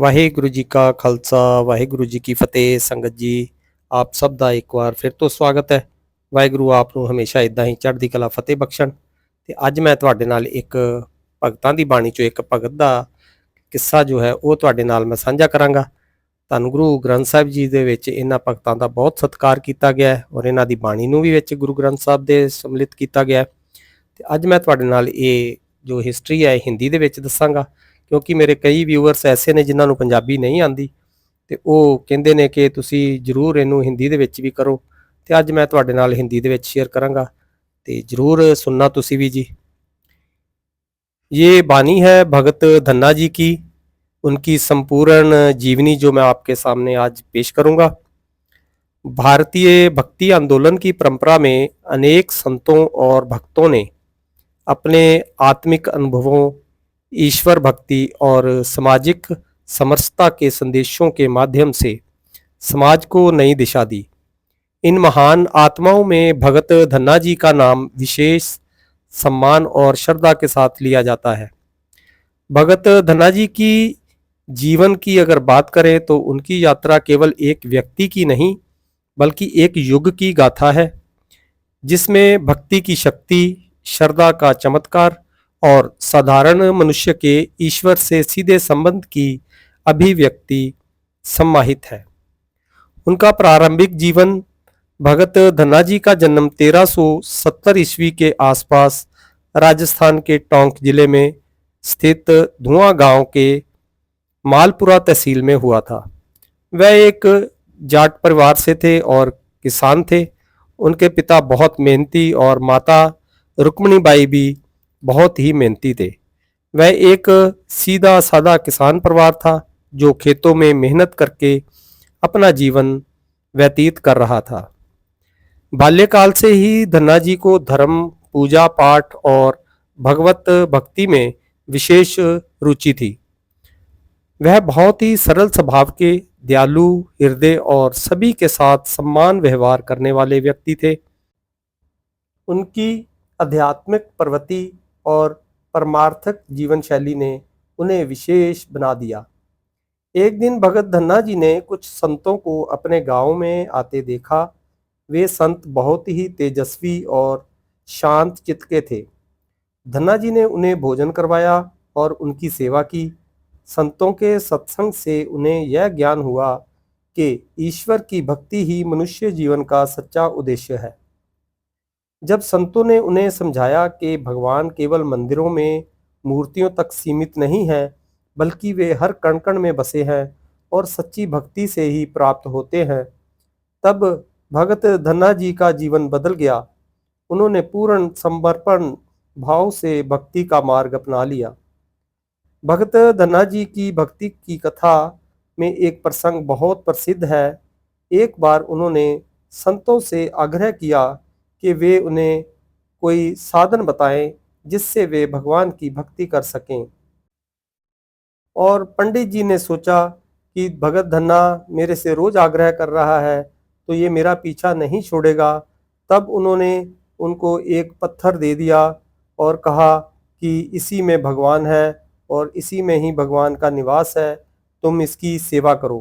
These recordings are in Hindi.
ਵਾਹਿਗੁਰੂ ਜੀ ਕਾ ਖਾਲਸਾ ਵਾਹਿਗੁਰੂ ਜੀ ਕੀ ਫਤਿਹ। ਸੰਗਤ ਜੀ, ਆਪ ਸਭ ਦਾ ਇੱਕ ਵਾਰ ਫਿਰ ਤੋਂ ਸਵਾਗਤ ਹੈ। ਵਾਹਿਗੁਰੂ ਆਪ ਨੂੰ ਹਮੇਸ਼ਾ ਇਦਾਂ ਹੀ ਚੜ੍ਹਦੀ ਕਲਾ ਫਤਿਹ ਬਖਸ਼ਣ। ਤੇ ਅੱਜ ਮੈਂ ਤੁਹਾਡੇ ਨਾਲ ਇੱਕ ਭਗਤਾਂ ਦੀ ਬਾਣੀ ਚੋਂ ਇੱਕ ਭਗਤ ਦਾ ਕਿੱਸਾ ਜੋ ਹੈ ਉਹ ਤੁਹਾਡੇ ਨਾਲ ਮੈਂ ਸਾਂਝਾ ਕਰਾਂਗਾ। ਧੰਨ ਗੁਰੂ ਗ੍ਰੰਥ ਸਾਹਿਬ ਜੀ ਦੇ ਵਿੱਚ ਇਹਨਾਂ ਭਗਤਾਂ ਦਾ ਬਹੁਤ ਸਤਿਕਾਰ ਕੀਤਾ ਗਿਆ ਹੈ ਔਰ ਇਹਨਾਂ ਦੀ ਬਾਣੀ ਨੂੰ ਵੀ ਵਿੱਚ ਗੁਰੂ ਗ੍ਰੰਥ ਸਾਹਿਬ ਦੇ ਸਮਲਿਤ ਕੀਤਾ ਗਿਆ। ਤੇ ਅੱਜ ਮੈਂ ਤੁਹਾਡੇ ਨਾਲ ਇਹ ਜੋ ਹਿਸਟਰੀ ਹੈ ਹਿੰਦੀ ਦੇ ਵਿੱਚ ਦੱਸਾਂਗਾ, ਕਿਉਂਕਿ ਮੇਰੇ ਕਈ ਵਿਊਅਰਸ ਐਸੇ ਨੇ ਜਿਨ੍ਹਾਂ ਨੂੰ ਪੰਜਾਬੀ ਨਹੀਂ ਆਉਂਦੀ ਤੇ ਉਹ ਕਹਿੰਦੇ ਨੇ ਕਿ ਤੁਸੀਂ ਜ਼ਰੂਰ ਇਹਨੂੰ ਹਿੰਦੀ ਦੇ ਵਿੱਚ ਵੀ ਕਰੋ। ਤੇ ਅੱਜ ਮੈਂ ਤੁਹਾਡੇ ਨਾਲ ਹਿੰਦੀ ਦੇ ਵਿੱਚ ਸ਼ੇਅਰ ਕਰਾਂਗਾ ਤੇ ਜ਼ਰੂਰ सुनना तुसी भी जी। ये बानी है भगत धन्ना जी की, उनकी संपूर्ण जीवनी जो मैं आपके सामने आज पेश करूंगा। भारतीय भक्ति आंदोलन की परंपरा में अनेक संतों और भक्तों ने अपने आत्मिक अनुभवों, ईश्वर भक्ति और सामाजिक समरसता के संदेशों के माध्यम से समाज को नई दिशा दी। इन महान आत्माओं में भगत धन्ना जी का नाम विशेष सम्मान और श्रद्धा के साथ लिया जाता है। भगत धन्ना जी की जीवन की अगर बात करें तो उनकी यात्रा केवल एक व्यक्ति की नहीं बल्कि एक युग की गाथा है, जिसमें भक्ति की शक्ति, श्रद्धा का चमत्कार और साधारण मनुष्य के ईश्वर से सीधे संबंध की अभिव्यक्ति समाहित है। उनका प्रारंभिक जीवन: भगत धन्ना जी का जन्म 1370 ईस्वी के आसपास राजस्थान के टोंक जिले में स्थित धुआं गांव के मालपुरा तहसील में हुआ था। वह एक जाट परिवार से थे और किसान थे। उनके पिता बहुत मेहनती और माता रुक्मणीबाई भी बहुत ही मेहनती थे। वह एक सीधा साधा किसान परिवार था जो खेतों में मेहनत करके अपना जीवन व्यतीत कर रहा था। बाल्यकाल से ही धन्ना जी को धर्म, पूजा पाठ और भगवत भक्ति में विशेष रुचि थी। वह बहुत ही सरल स्वभाव के, दयालु हृदय और सभी के साथ सम्मान व्यवहार करने वाले व्यक्ति थे। उनकी आध्यात्मिक प्रवृत्ति और परमार्थक जीवन शैली ने उन्हें विशेष बना दिया। एक दिन भगत धन्ना जी ने कुछ संतों को अपने गांव में आते देखा। वे संत बहुत ही तेजस्वी और शांत चित्त के थे। धन्ना जी ने उन्हें भोजन करवाया और उनकी सेवा की। संतों के सत्संग से उन्हें यह ज्ञान हुआ कि ईश्वर की भक्ति ही मनुष्य जीवन का सच्चा उद्देश्य है। जब संतों ने उन्हें समझाया कि भगवान केवल मंदिरों में मूर्तियों तक सीमित नहीं है बल्कि वे हर कण कण में बसे हैं और सच्ची भक्ति से ही प्राप्त होते हैं, तब भगत धन्ना जी का जीवन बदल गया। उन्होंने पूर्ण समर्पण भाव से भक्ति का मार्ग अपना लिया। भगत धन्ना जी की भक्ति की कथा में एक प्रसंग बहुत प्रसिद्ध है। एक बार उन्होंने संतों से आग्रह किया कि वे उन्हें कोई साधन बताएं जिससे वे भगवान की भक्ति कर सकें। और पंडित जी ने सोचा कि भगत धन्ना मेरे से रोज आग्रह कर रहा है तो ये मेरा पीछा नहीं छोड़ेगा। तब उन्होंने उनको एक पत्थर दे दिया और कहा कि इसी में भगवान है और इसी में ही भगवान का निवास है, तुम इसकी सेवा करो।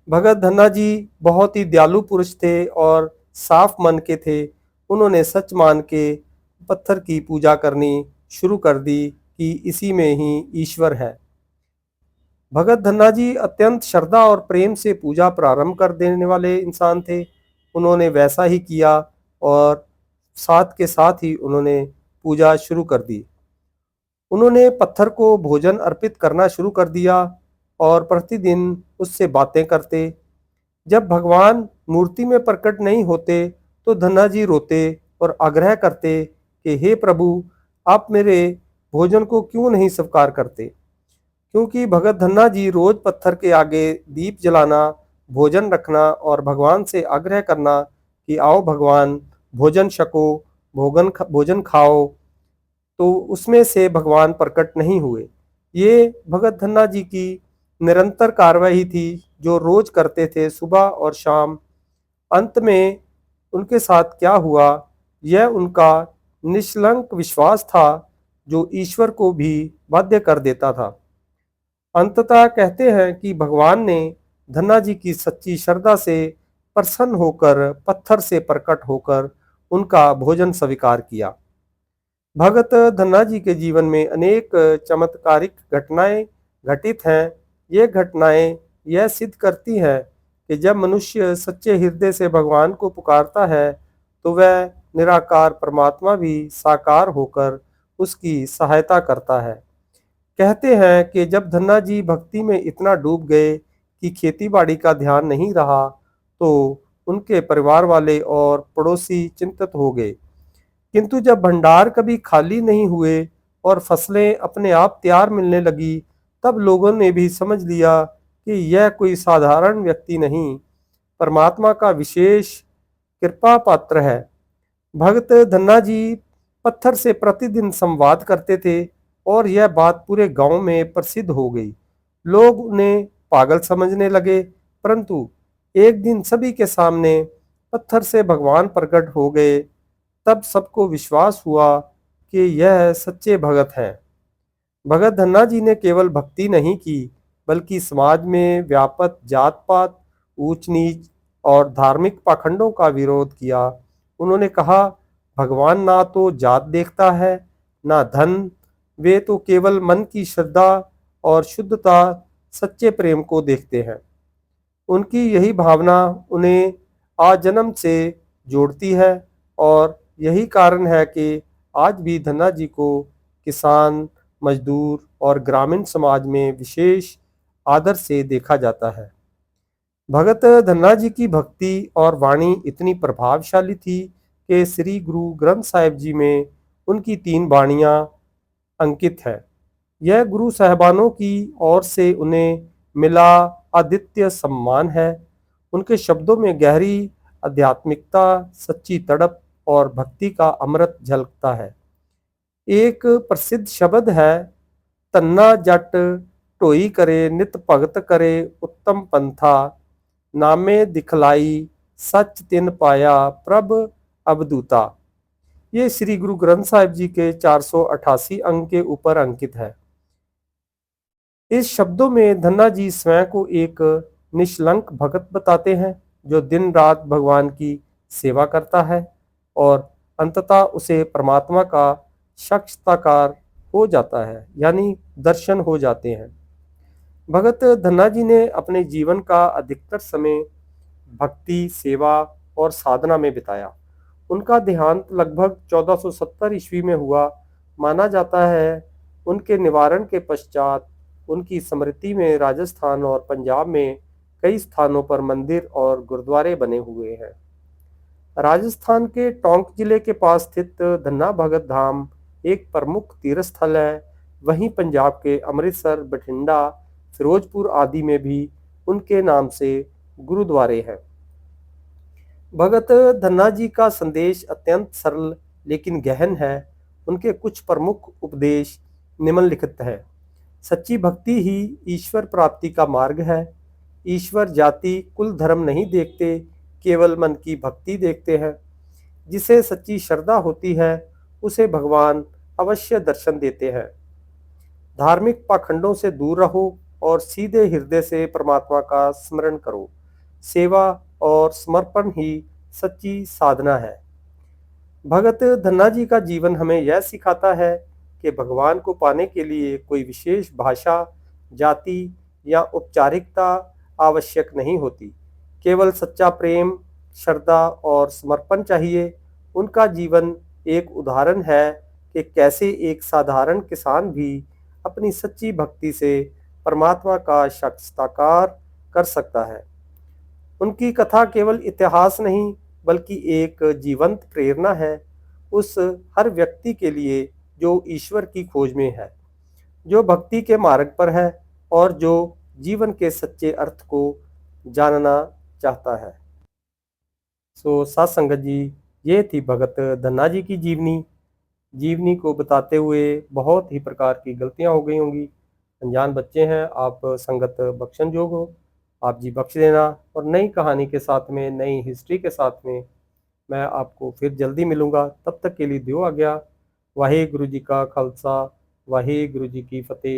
भगत धन्ना जी बहुत ही दयालु पुरुष थे और साफ मन के थे। उन्होंने सच मान के पत्थर की पूजा करनी शुरू कर दी कि इसी में ही ईश्वर है। भगत धन्ना जी अत्यंत श्रद्धा और प्रेम से पूजा प्रारंभ कर देने वाले इंसान थे। उन्होंने वैसा ही किया और साथ के साथ ही उन्होंने पूजा शुरू कर दी। उन्होंने पत्थर को भोजन अर्पित करना शुरू कर दिया और प्रतिदिन उससे बातें करते। जब भगवान मूर्ति में प्रकट नहीं होते तो धन्ना जी रोते और आग्रह करते कि हे प्रभु, आप मेरे भोजन को क्यों नहीं स्वीकार करते। क्योंकि भगत धन्ना जी रोज पत्थर के आगे दीप जलाना, भोजन रखना और भगवान से आग्रह करना कि आओ भगवान भोजन छको, भोजन खाओ, तो उसमें से भगवान प्रकट नहीं हुए। ये भगत धन्ना जी की निरंतर कार्रवाई थी जो रोज करते थे, सुबह और शाम। अंत में उनके साथ क्या हुआ, यह उनका निष्कलंक विश्वास था जो ईश्वर को भी बाध्य कर देता था। अंततः कहते हैं कि भगवान ने धन्ना जी की सच्ची श्रद्धा से प्रसन्न होकर पत्थर से प्रकट होकर उनका भोजन स्वीकार किया। भगत धन्ना जी के जीवन में अनेक चमत्कारिक घटनाएं घटित हैं। ये घटनाएं यह सिद्ध करती हैं कि जब मनुष्य सच्चे हृदय से भगवान को पुकारता है तो वह निराकार परमात्मा भी साकार होकर उसकी सहायता करता है। कहते हैं कि जब धन्ना जी भक्ति में इतना डूब गए कि खेती बाड़ी का ध्यान नहीं रहा तो उनके परिवार वाले और पड़ोसी चिंतित हो गए। किंतु जब भंडार कभी खाली नहीं हुए और फसलें अपने आप तैयार मिलने लगी, तब लोगों ने भी समझ लिया कि यह कोई साधारण व्यक्ति नहीं, परमात्मा का विशेष कृपा पात्र है। भगत धन्ना जी पत्थर से प्रतिदिन संवाद करते थे और यह बात पूरे गांव में प्रसिद्ध हो गई। लोग उन्हें पागल समझने लगे, परंतु एक दिन सभी के सामने पत्थर से भगवान प्रकट हो गए। तब सबको विश्वास हुआ कि यह सच्चे भगत हैं। भगत धन्ना जी ने केवल भक्ति नहीं की, बल्कि समाज में व्याप्त जात पात, ऊंच नीच और धार्मिक पाखंडों का विरोध किया। उन्होंने कहा, भगवान ना तो जात देखता है, ना धन, वे तो केवल मन की श्रद्धा और शुद्धता, सच्चे प्रेम को देखते हैं। उनकी यही भावना उन्हें आजन्म से जोड़ती है और यही कारण है कि आज भी धन्ना जी को किसान, मजदूर और ग्रामीण समाज में विशेष आदर से देखा जाता है। भगत धन्ना जी की भक्ति और वाणी इतनी प्रभावशाली थी कि श्री गुरु ग्रंथ साहिब जी में उनकी 3 वाणियां अंकित है। यह गुरु साहिबानों की ओर से उन्हें मिला आदित्य सम्मान है। उनके शब्दों में गहरी आध्यात्मिकता, सच्ची तड़प और भक्ति का अमृत झलकता है। एक प्रसिद्ध शब्द है, तन्ना जट ढोई करे नित भगत करे उत्तम पंथा, नामे दिखलाई सच तिन पाया प्रभ अवधूता। ये श्री गुरु ग्रंथ साहिब जी के 488 अंक के ऊपर अंकित है। इस शब्दों में धन्ना जी स्वयं को एक निष्कलंक भगत बताते हैं जो दिन रात भगवान की सेवा करता है और अंततः उसे परमात्मा का साक्षात्कार हो जाता है, यानी दर्शन हो जाते हैं। भगत धन्ना जी ने अपने जीवन का अधिकतर समय भक्ति, सेवा और साधना में बिताया। उनका देहांत लगभग 1470 ईस्वी में हुआ। माना जाता है उनके निवारण के पश्चात उनकी स्मृति में राजस्थान और पंजाब में कई स्थानों पर मंदिर और गुरुद्वारे बने हुए हैं। राजस्थान के टोंक जिले के पास स्थित धन्ना भगत धाम एक प्रमुख तीर्थ स्थल है। वहीं पंजाब के अमृतसर, बठिंडा, फिरोजपुर आदि में भी उनके नाम से गुरुद्वारे हैं। भगत धन्ना जी का संदेश अत्यंत सरल लेकिन गहन है। उनके कुछ प्रमुख उपदेश निम्नलिखित है। सच्ची भक्ति ही ईश्वर प्राप्ति का मार्ग है। ईश्वर जाति कुल धर्म नहीं देखते, केवल मन की भक्ति देखते हैं। जिसे सच्ची श्रद्धा होती है उसे भगवान अवश्य दर्शन देते हैं। धार्मिक पाखंडों से दूर रहो और सीधे हृदय से परमात्मा का स्मरण करो। सेवा और समर्पण ही सच्ची साधना है। भगत धन्ना जी का जीवन हमें यह सिखाता है कि भगवान को पाने के लिए कोई विशेष भाषा, जाति या औपचारिकता आवश्यक नहीं होती। केवल सच्चा प्रेम, श्रद्धा और समर्पण चाहिए। उनका जीवन एक उदाहरण है कि कैसे एक साधारण किसान भी अपनी सच्ची भक्ति से परमात्मा का साक्षात्कार कर सकता है। उनकी कथा केवल इतिहास नहीं बल्कि एक जीवंत प्रेरणा है उस हर व्यक्ति के लिए जो ईश्वर की खोज में है, जो भक्ति के मार्ग पर है और जो जीवन के सच्चे अर्थ को जानना चाहता है। साथ संगत जी, ये थी भगत धन्ना जी की जीवनी। जीवनी को बताते हुए बहुत ही प्रकार की गलतियां हो गई होंगी। अनजान बच्चे हैं, आप संगत बख्शन जोग हो, आप जी बख्श देना। और नई कहानी के साथ में, नई हिस्ट्री के साथ में मैं आपको फिर जल्दी मिलूंगा। तब तक के लिए दियो आज्ञा। वाहे गुरु जी का खालसा, वाहे गुरु जी की फतेह।